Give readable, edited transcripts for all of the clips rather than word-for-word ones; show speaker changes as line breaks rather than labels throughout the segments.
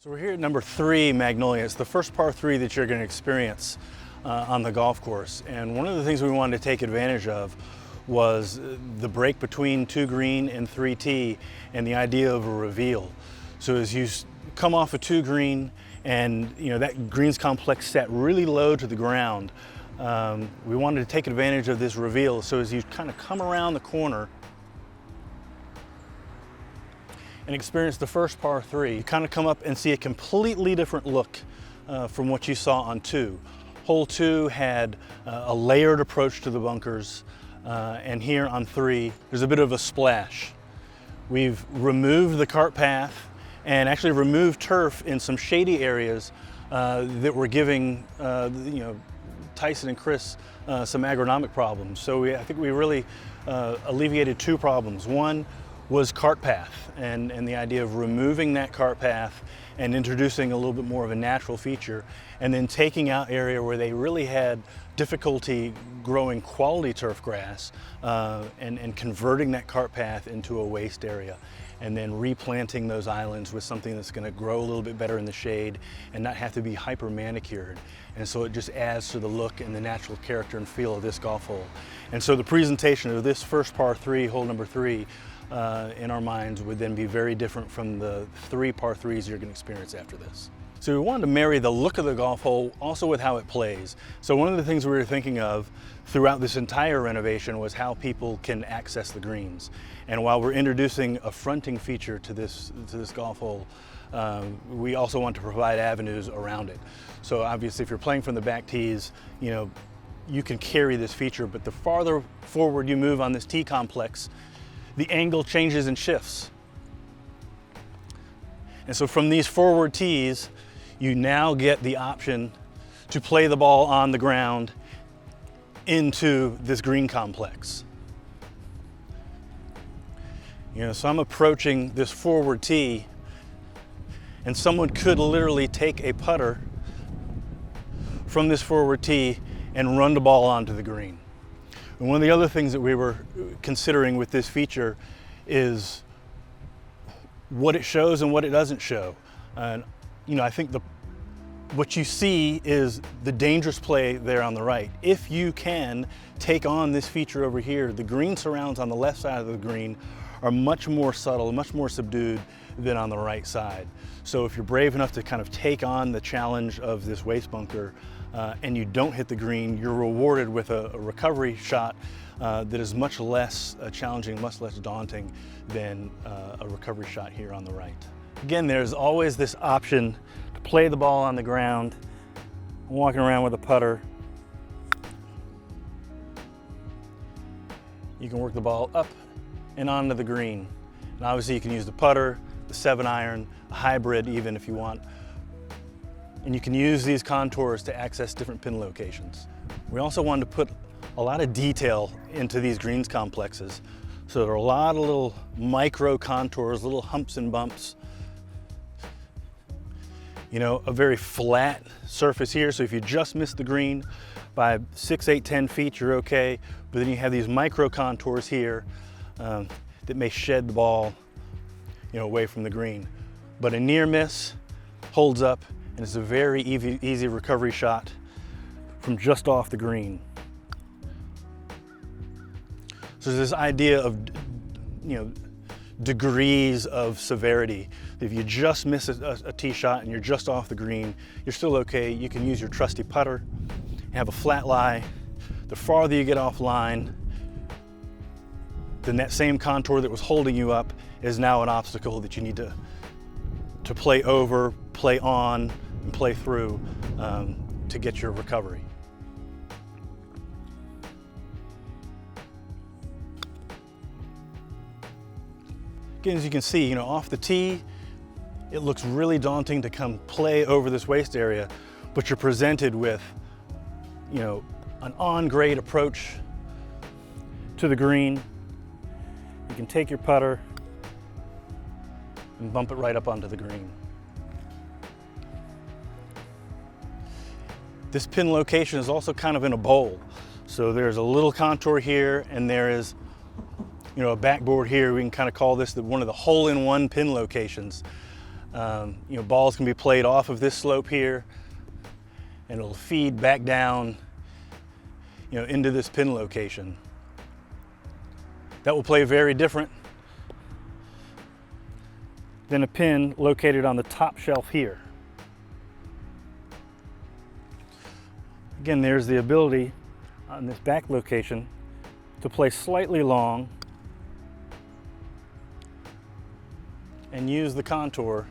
So we're here at number 3, Magnolia. It's the first par 3 that you're going to experience on the golf course. And one of the things we wanted to take advantage of was the break between 2 green and 3 tee and the idea of a reveal. So as you come off a 2 green and that greens complex set really low to the ground, we wanted to take advantage of this reveal. So as you kind of come around the corner and experience the first par 3, you kind of come up and see a completely different look from what you saw on 2. Hole 2 had a layered approach to the bunkers, and here on 3, there's a bit of a splash. We've removed the cart path and actually removed turf in some shady areas that were giving Tyson and Chris some agronomic problems. So I think we really alleviated 2 problems. One was cart path and the idea of removing that cart path and introducing a little bit more of a natural feature, and then taking out area where they really had difficulty growing quality turf grass and converting that cart path into a waste area, and then replanting those islands with something that's going to grow a little bit better in the shade and not have to be hyper manicured. And so it just adds to the look and the natural character and feel of this golf hole. And so the presentation of this first par 3, hole number 3, in our minds would then be very different from the 3 par 3s you're going to experience after this. So we wanted to marry the look of the golf hole also with how it plays. So one of the things we were thinking of throughout this entire renovation was how people can access the greens. And while we're introducing a fronting feature to this golf hole, we also want to provide avenues around it. So obviously if you're playing from the back tees, you can carry this feature, but the farther forward you move on this tee complex, the angle changes and shifts. And so from these forward tees, you now get the option to play the ball on the ground into this green complex. So I'm approaching this forward tee, and someone could literally take a putter from this forward tee and run the ball onto the green. And one of the other things that we were considering with this feature is what it shows and what it doesn't show. And I think what you see is the dangerous play there on the right. If you can take on this feature over here, the green surrounds on the left side of the green are much more subtle, much more subdued than on the right side. So if you're brave enough to kind of take on the challenge of this waste bunker and you don't hit the green, you're rewarded with a recovery shot that is much less challenging, much less daunting than a recovery shot here on the right. Again, there's always this option to play the ball on the ground, walking around with a putter. You can work the ball up and onto the green. And obviously you can use the putter, the 7-iron, a hybrid even if you want. And you can use these contours to access different pin locations. We also wanted to put a lot of detail into these greens complexes. So there are a lot of little micro contours, little humps and bumps. A very flat surface here. So if you just miss the green by 6, 8, 10 feet, you're okay. But then you have these micro contours here that may shed the ball, away from the green. But a near miss holds up, and it's a very easy recovery shot from just off the green. So there's this idea of, degrees of severity. If you just miss a tee shot and you're just off the green, you're still okay. You can use your trusty putter, have a flat lie. The farther you get offline, then that same contour that was holding you up is now an obstacle that you need to play over, play on, and play through to get your recovery. Again, as you can see, off the tee, it looks really daunting to come play over this waste area, but you're presented with, an on-grade approach to the green. You can take your putter and bump it right up onto the green. This pin location is also kind of in a bowl. So there's a little contour here, and there is a backboard here. We can kind of call this one of the hole-in-one pin locations. You know, balls can be played off of this slope here, and it'll feed back down, you know, into this pin location. That will play very different than a pin located on the top shelf here. Again, there's the ability on this back location to play slightly long and use the contour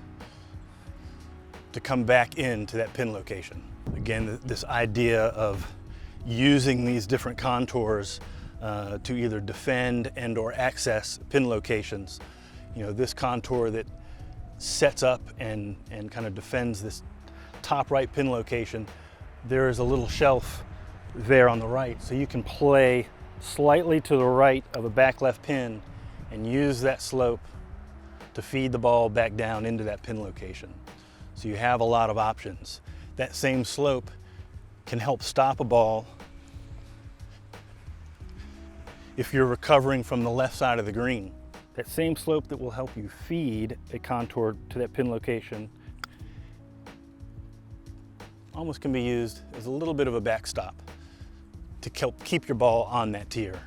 to come back into that pin location. Again, this idea of using these different contours to either defend and or access pin locations. You know, this contour that sets up and kind of defends this top right pin location, there is a little shelf there on the right, so you can play slightly to the right of a back left pin and use that slope to feed the ball back down into that pin location. So you have a lot of options. That same slope can help stop a ball if you're recovering from the left side of the green. That same slope that will help you feed a contour to that pin location almost can be used as a little bit of a backstop to help keep your ball on that tier.